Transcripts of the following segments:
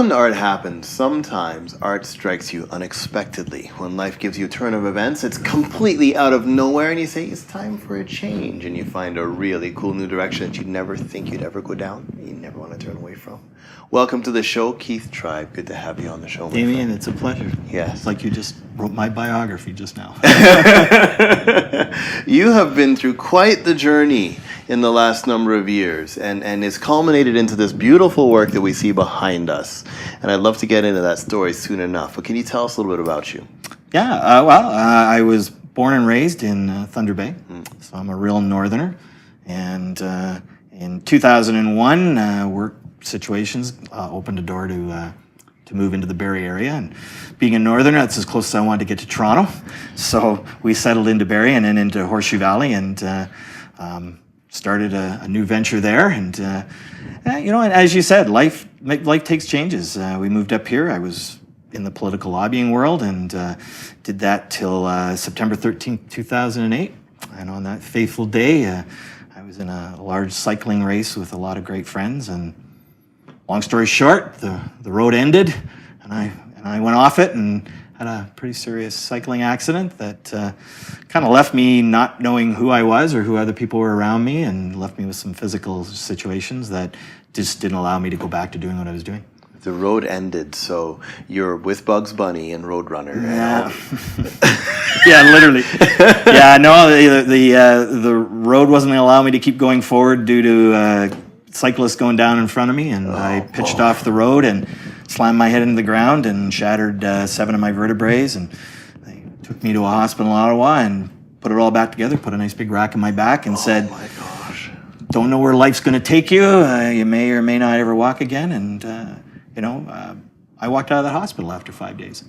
Welcome to Art Happens. Sometimes art strikes you unexpectedly. When life gives you a turn of events, it's completely out of nowhere and you say, it's time for a change. And you find a really cool new direction that you'd never think you'd ever go down, you never want to turn away from. Welcome to the show, Keith Tribe. Good to have you on the show. Damien, it's a pleasure. Yes. It's like you just wrote my biography just now. You have been through quite the journey in the last number of years, and it's culminated into this beautiful work that we see behind us. And I'd love to get into that story soon enough. But can you tell us a little bit about you? Yeah, I was born and raised in Thunder Bay, so I'm a real northerner. And in 2001, work situations opened a door to move into the Barrie area. And being a northerner, that's as close as I wanted to get to Toronto. So we settled into Barrie and then into Horseshoe Valley and started a new venture there. And, you know, and as you said, life takes changes. We moved up here. I was in the political lobbying world and did that till September 13th, 2008. And on that fateful day, I was in a large cycling race with a lot of great friends. And long story short, the road ended, and I went off it and had a pretty serious cycling accident that kind of left me not knowing who I was or who other people were around me, and left me with some physical situations that just didn't allow me to go back to doing what I was doing. The road ended, so you're with Bugs Bunny and Roadrunner. Yeah, yeah, literally. Yeah, no, the road wasn't going to allow me to keep going forward due to cyclists going down in front of me, and I pitched off the road and slammed my head into the ground and shattered 7 of my vertebrae, and they took me to a hospital in Ottawa and put it all back together, put a nice big rack in my back and said, "Oh my gosh, don't know where life's going to take you. You may or may not ever walk again." And you know, I walked out of that hospital after 5 days.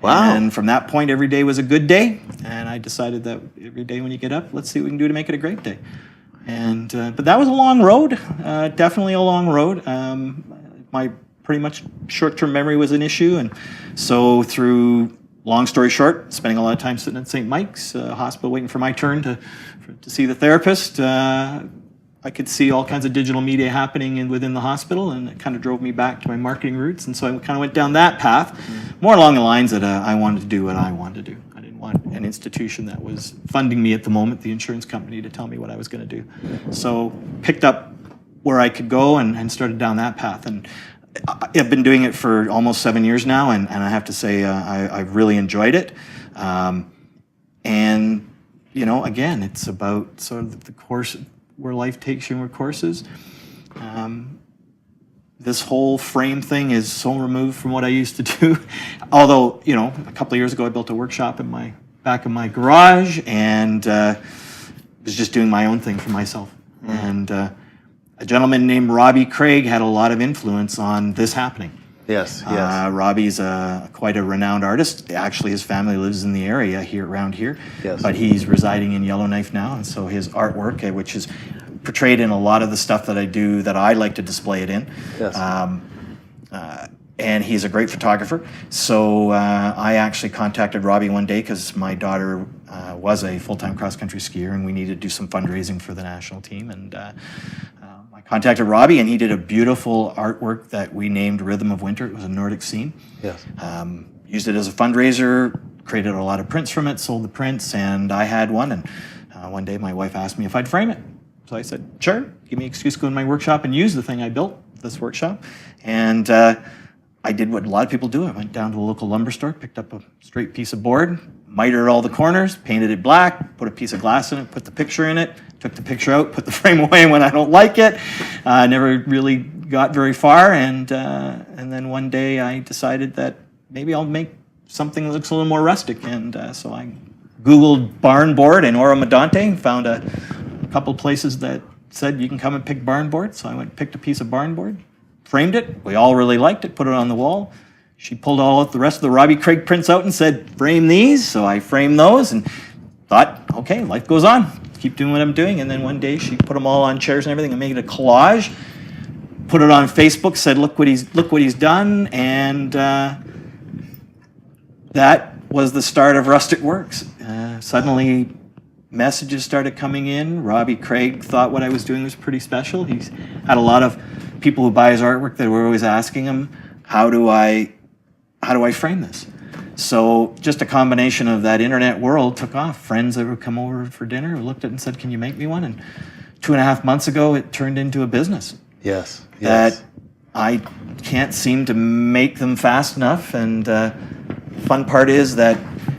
Wow. And from that point, every day was a good day, and I decided that every day when you get up, let's see what we can do to make it a great day. And but that was a long road, definitely a long road. My pretty much short-term memory was an issue, and so through, long story short, spending a lot of time sitting at St. Mike's Hospital waiting for my turn to see the therapist, I could see all kinds of digital media happening within the hospital, and it kind of drove me back to my marketing roots, and so I kind of went down that path, more along the lines that I wanted to do what I wanted to do. I didn't want an institution that was funding me at the moment, the insurance company, to tell me what I was going to do. So picked up where I could go and started down that path. And I've been doing it for almost 7 years now, and I have to say I've really enjoyed it. And, you know, again, it's about sort of the course where life takes you in courses. This whole frame thing is so removed from what I used to do. Although, you know, a couple of years ago I built a workshop in my back of my garage and was just doing my own thing for myself. And a gentleman named Robbie Craig had a lot of influence on this happening. Yes. Robbie's quite a renowned artist. Actually, his family lives in the area around here. Yes. But he's residing in Yellowknife now, and so his artwork, which is portrayed in a lot of the stuff that I do, that I like to display it in. Yes. And he's a great photographer. So I actually contacted Robbie one day because my daughter was a full-time cross-country skier, and we needed to do some fundraising for the national team. And I contacted Robbie, and he did a beautiful artwork that we named Rhythm of Winter. It was a Nordic scene. Yes. Used it as a fundraiser, created a lot of prints from it, sold the prints, and I had one. And one day my wife asked me if I'd frame it. So I said, sure, give me an excuse to go in my workshop and use the thing I built, this workshop. And I did what a lot of people do. I went down to the local lumber store, picked up a straight piece of board, mitered all the corners, painted it black, put a piece of glass in it, put the picture in it, took the picture out, put the frame away when I don't like it. Never really got very far. And then one day I decided that maybe I'll make something that looks a little more rustic. And so I Googled barn board in Oro Medonte, found a couple places that said you can come and pick barn board. So I went and picked a piece of barn board, framed it. We all really liked it, put it on the wall. She pulled all the rest of the Robbie Craig prints out and said, frame these. So I framed those and thought, okay, life goes on. Keep doing what I'm doing. And then one day she put them all on chairs and everything and made a collage, put it on Facebook, said, look what he's done. And that was the start of Rustic Works. Suddenly messages started coming in. Robbie Craig thought what I was doing was pretty special. He's had a lot of people who buy his artwork that were always asking him, how do I frame this? So just a combination of that internet world took off. Friends that would come over for dinner looked at it and said, "Can you make me one?" And 2.5 months ago, it turned into a business. Yes. That I can't seem to make them fast enough. And fun part is that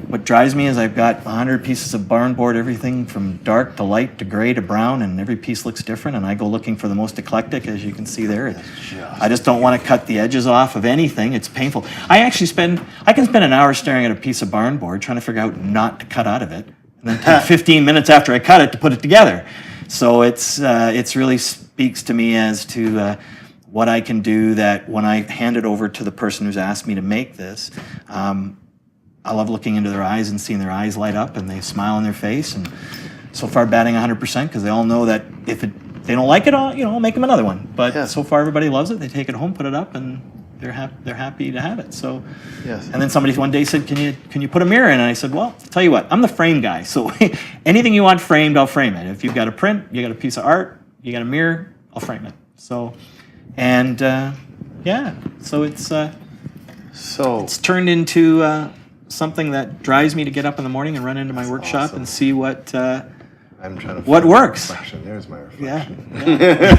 what drives me is I've got 100 pieces of barn board, everything from dark to light to gray to brown, and every piece looks different. And I go looking for the most eclectic, as you can see there. I just don't want to cut the edges off of anything. It's painful. I can spend an hour staring at a piece of barn board trying to figure out not to cut out of it, and then take 15 minutes after I cut it to put it together. So it's really speaks to me as to what I can do, that when I hand it over to the person who's asked me to make this, I love looking into their eyes and seeing their eyes light up and they smile on their face. And so far batting 100% because they all know that if they don't like it, I'll make them another one. But so far everybody loves it. They take it home, put it up, and they're happy to have it. So, and then somebody one day said, "Can you put a mirror in?" And I said, "Well, I'll tell you what, I'm the frame guy. So anything you want framed, I'll frame it. If you've got a print, you got a piece of art, you got a mirror, I'll frame it." So, and so it's turned into something that drives me to get up in the morning and run into my workshop and see what I'm trying to what works. There's my reflection.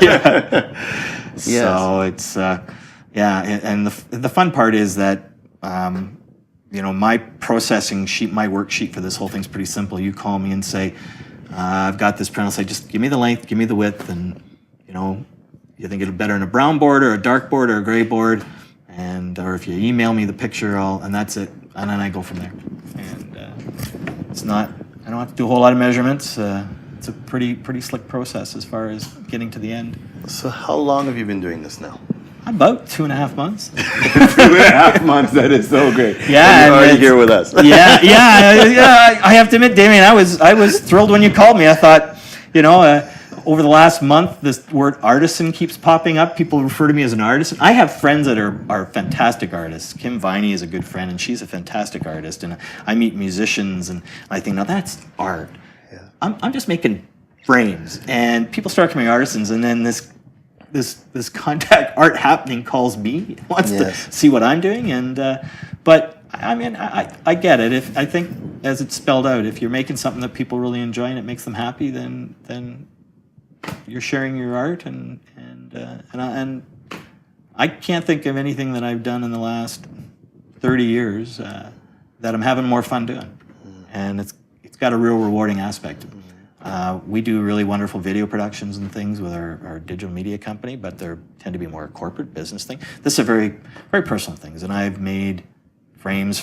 Yes. So it's and the fun part is that my processing sheet, my worksheet for this whole thing's pretty simple. You call me and say, "I've got this print." I'll say, "Just give me the length, give me the width, and you think it'll better in a brown board or a dark board or a gray board, or if you email me the picture, and that's it." And then I go from there. And I don't have to do a whole lot of measurements. It's a pretty slick process as far as getting to the end. So how long have you been doing this now? About 2.5 months. 2.5 months. That is so great. Yeah, and you're already here with us. yeah. I have to admit, Damien, I was thrilled when you called me. I thought, over the last month, this word artisan keeps popping up. People refer to me as an artisan. I have friends that are fantastic artists. Kim Viney is a good friend, and she's a fantastic artist. And I meet musicians, and I think, now that's art. Yeah. I'm just making frames, and people start calling me artisans, and then this contact art happening calls me, wants to see what I'm doing, but I mean, I get it. I think, as it's spelled out, if you're making something that people really enjoy and it makes them happy, then you're sharing your art, and I can't think of anything that I've done in the last 30 years that I'm having more fun doing, and it's got a real rewarding aspect. We do really wonderful video productions and things with our digital media company, but they tend to be more a corporate business thing. This is a very, very personal things, and I've made frames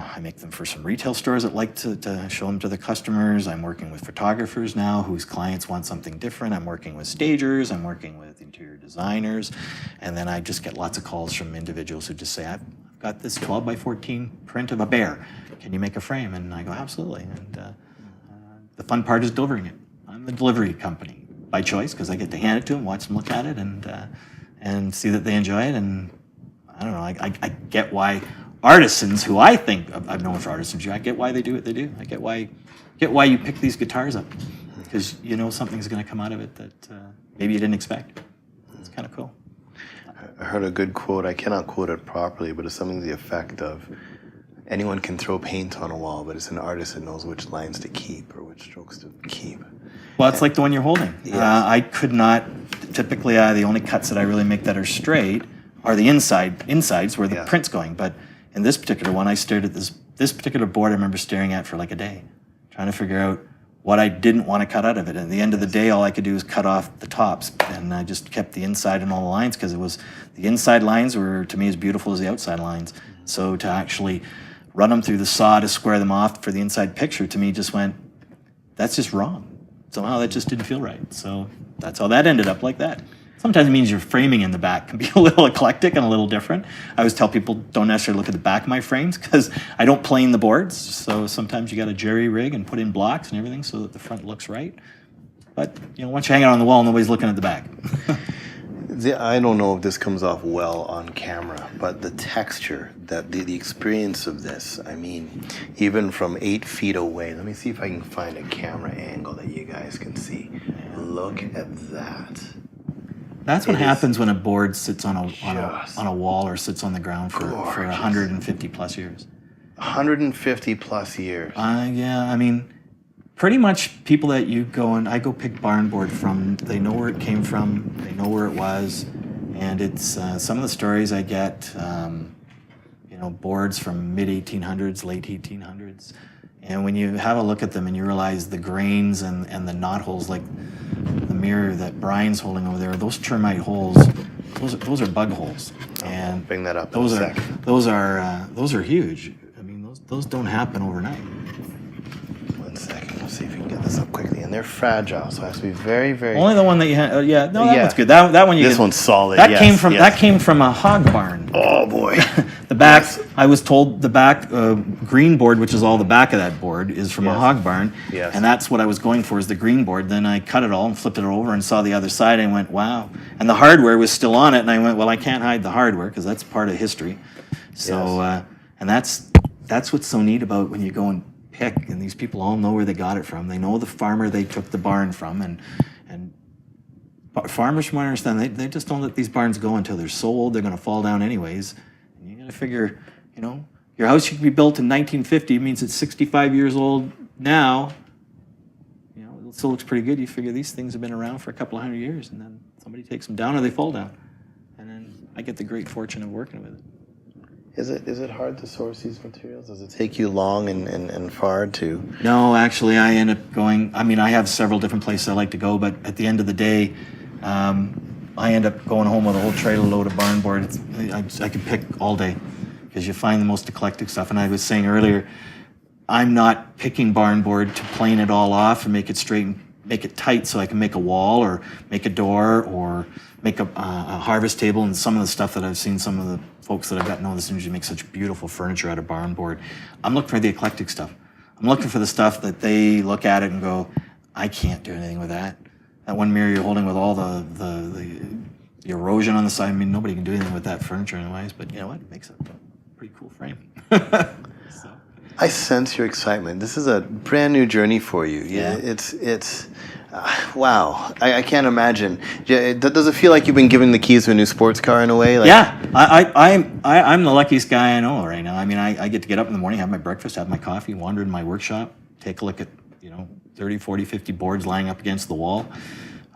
I make them for some retail stores that like to show them to the customers. I'm working with photographers now whose clients want something different. I'm working with stagers. I'm working with interior designers. And then I just get lots of calls from individuals who just say, "I've got this 12 by 14 print of a bear. Can you make a frame?" And I go, "Absolutely." And the fun part is delivering it. I'm the delivery company by choice because I get to hand it to them, watch them look at it, and see that they enjoy it. And I don't know, I get why artisans, who I think I've known for artisans, I get why they do what they do. I get why you pick these guitars up, because something's going to come out of it that maybe you didn't expect. It's kind of cool. I heard a good quote. I cannot quote it properly, but it's something to the effect of, "Anyone can throw paint on a wall, but it's an artist that knows which lines to keep or which strokes to keep." Well, it's like the one you're holding. Yes. I could not. Typically, the only cuts that I really make that are straight are the insides where the print's going, but in this particular one, I stared at this particular board. I remember staring at for like a day, trying to figure out what I didn't want to cut out of it. And at the end of the day, all I could do was cut off the tops, and I just kept the inside and all the lines, because the inside lines were, to me, as beautiful as the outside lines. So to actually run them through the saw to square them off for the inside picture, to me, just went, that's just wrong. Somehow that just didn't feel right. So that's how that ended up like that. Sometimes it means your framing in the back can be a little eclectic and a little different. I always tell people, don't necessarily look at the back of my frames, because I don't plane the boards. So sometimes you got to jerry rig and put in blocks and everything so that the front looks right. But once you hang it on the wall, nobody's looking at the back. I don't know if this comes off well on camera, but the texture, that the experience of this, I mean, even from 8 feet away, let me see if I can find a camera angle that you guys can see. Look at that. That's what It is happens when a board sits on just a wall or sits on the ground for gorgeous. 150 plus years. 150 plus years. Yeah, I mean, pretty much people that you go and I go pick barn board from, they know where it came from, they know where it was, and it's some of the stories I get, boards from mid 1800s, late 1800s, and when you have a look at them and you realize the grains and the knot holes, like the mirror that Brian's holding over there, those termite holes, those are bug holes, and bring that up those in a are second. those are huge. I mean, those don't happen overnight. 1 second. Let's see if we can get this up quickly. And they're fragile, so it has to be very, very. Only the one that you had. That Yeah. one's good. That one you. This can- one's solid. That yes, came from a hog barn. Oh boy. The back, Yes. I was told the back green board, which is all the back of that board, is from a Yes. hog barn. Yes. And that's what I was going for, is the green board. Then I cut it all and flipped it over and saw the other side and went, wow. And the hardware was still on it, and I went, well, I can't hide the hardware because that's part of history. So, Yes. and that's what's so neat about when you go and pick, and these people all know where they got it from. They know the farmer they took the barn from, and farmers, from what I understand, they just don't let these barns go until they're so old they're going to fall down anyways. And you got to figure, your house could be built in 1950, means it's 65 years old now. It still looks pretty good. You figure these things have been around for a couple of 100 years, and then somebody takes them down or they fall down. And then I get the great fortune of working with it. Is it hard to source these materials? Does it take you long and far to? No, actually, I end up going. I mean, I have several different places I like to go, but at the end of the day, I end up going home with a whole trailer load of barn board. I could pick all day because you find the most eclectic stuff. And I was saying earlier, I'm not picking barn board to plane it all off and make it straight and make it tight so I can make a wall or make a door or make a harvest table. And some of the stuff that I've seen, some of the folks that I've got to know in this industry make such beautiful furniture out of barn board. I'm looking for the eclectic stuff. I'm looking for the stuff that they look at it and go, I can't do anything with that. That one mirror you're holding with all the erosion on the side, I mean, nobody can do anything with that furniture anyways, but you know what? It makes a pretty cool frame. So. I sense your excitement. This is a brand new journey for you. Yeah. It's wow. I can't imagine. Does it feel like you've been given the keys to a new sports car in a way? Like, Yeah, I'm the luckiest guy I know right now. I mean, I get to get up in the morning, have my breakfast, have my coffee, wander in my workshop, take a look at 30, 40, 50 boards lying up against the wall.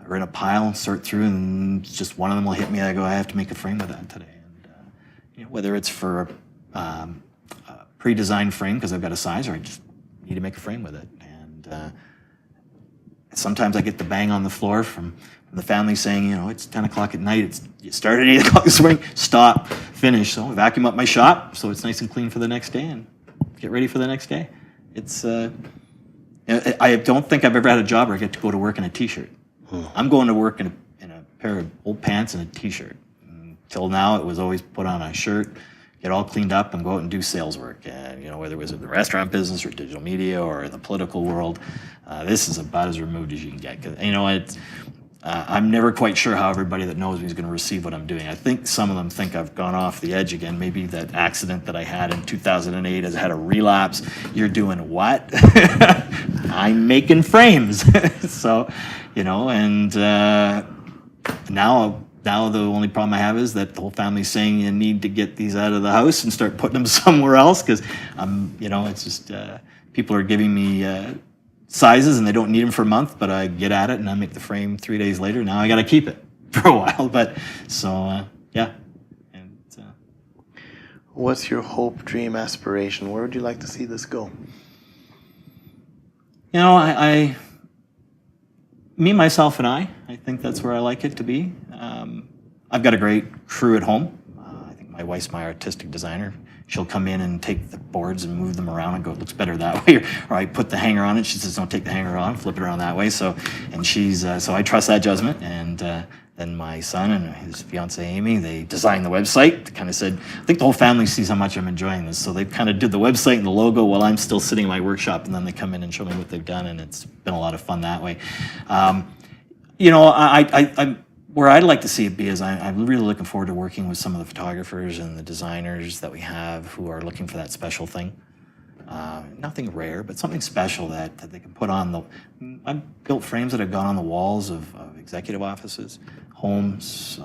We're in a pile, sort through, and just one of them will hit me. I go, I have to make a frame with that today. And whether it's for a pre-designed frame because I've got a size, or I just need to make a frame with it. And sometimes I get the bang on the floor from the family saying, it's 10 o'clock at night. You started at 8 o'clock this morning. Stop, finish. So I vacuum up my shop so it's nice and clean for the next day and get ready for the next day. It's I don't think I've ever had a job where I get to go to work in a t-shirt. I'm going to work in a pair of old pants and a t-shirt. Till now, it was always put on a shirt, get all cleaned up, and go out and do sales work. And whether it was in the restaurant business or digital media or in the political world, this is about as removed as you can get. 'Cause, I'm never quite sure how everybody that knows me is going to receive what I'm doing. I think some of them think I've gone off the edge again. Maybe that accident that I had in 2008 has had a relapse. You're doing what? I'm making frames. So, and now the only problem I have is that the whole family's saying you need to get these out of the house and start putting them somewhere else because it's just people are giving me sizes and they don't need them for a month, but I get at it and I make the frame 3 days later. Now I got to keep it for a while, but so yeah. And what's your hope, dream, aspiration? Where would you like to see this go? Me, myself, and I think that's where I like it to be. I've got a great crew at home. I think my wife's my artistic designer. She'll come in and take the boards and move them around and go, it looks better that way. Or I put the hanger on it. She says, don't take the hanger on, flip it around that way. So I trust that judgment. And then my son and his fiance Amy, they designed the website. They kind of said, I think the whole family sees how much I'm enjoying this. So they kind of did the website and the logo while I'm still sitting in my workshop. And then they come in and show me what they've done. And it's been a lot of fun that way. Where I'd like to see it be is I'm really looking forward to working with some of the photographers and the designers that we have who are looking for that special thing. Nothing rare, but something special that they can put on the. I've built frames that have gone on the walls of executive offices, homes,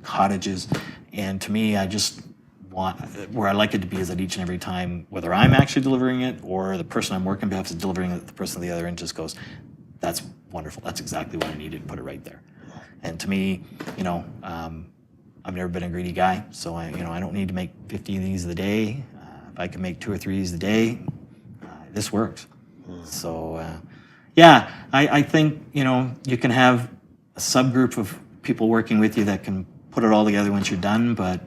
cottages, and to me, I just want where I like it to be is that each and every time, whether I'm actually delivering it or the person I'm working on behalf is delivering it, the person on the other end just goes, "That's wonderful. That's exactly what I needed. Put it right there." And to me, I've never been a greedy guy, so I don't need to make 50 of these a day. If I can make 2 or 3 of these a day, this works. So, I think you can have a subgroup of people working with you that can put it all together once you're done. But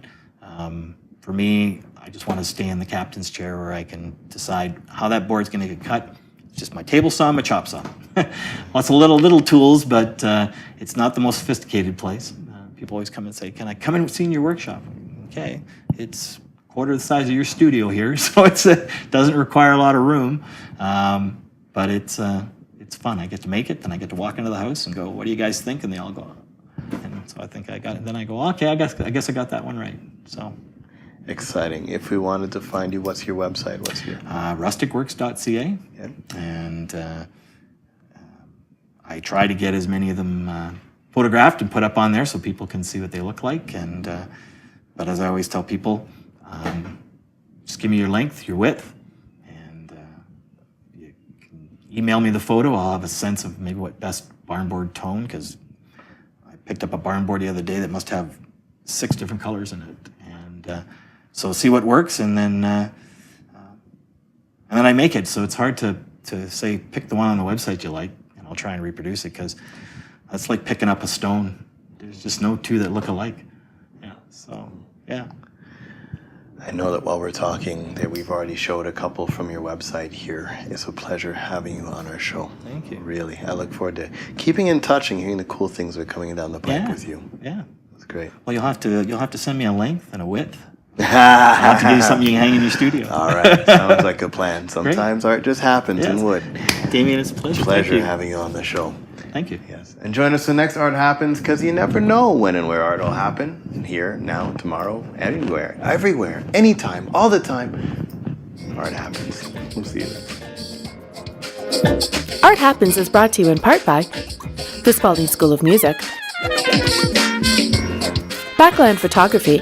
for me, I just want to stay in the captain's chair where I can decide how that board's going to get cut. It's just my table saw, my chop saw. Lots of little tools, but it's not the most sophisticated place. People always come and say, "Can I come and see in your workshop?" Okay, it's quarter the size of your studio here, so it doesn't require a lot of room, but it's fun. I get to make it, then I get to walk into the house and go, "What do you guys think?" And they all go, and so I think I got it. Then I go, "Okay, I guess I got that one right." So exciting. If we wanted to find you, what's your website? What's your rusticworks.ca, and I try to get as many of them photographed and put up on there so people can see what they look like. And but as I always tell people, just give me your length, your width, and you can email me the photo. I'll have a sense of maybe what best barn board tone, because I picked up a barn board the other day that must have 6 different colors in it, and so see what works, and then I make it. So it's hard to say pick the one on the website you like, and I'll try and reproduce it, because that's like picking up a stone. There's just no two that look alike. Yeah. So yeah. I know that while we're talking that we've already showed a couple from your website here. It's a pleasure having you on our show. Thank you. Really. I look forward to keeping in touch and hearing the cool things that are coming down the pipe with you. Yeah. That's great. Well, you'll have to send me a length and a width. I'll have to give you something you can hang in your studio. All right. Sounds like a plan. Sometimes art just happens in wood. Damien, it's a pleasure. Pleasure having you on the show. Thank you. Yes. And join us when next Art Happens, because you never know when and where art will happen. Here, now, tomorrow, anywhere, everywhere, anytime, all the time. Art Happens. We'll see you then. Art Happens is brought to you in part by the Spalding School of Music, Backland Photography,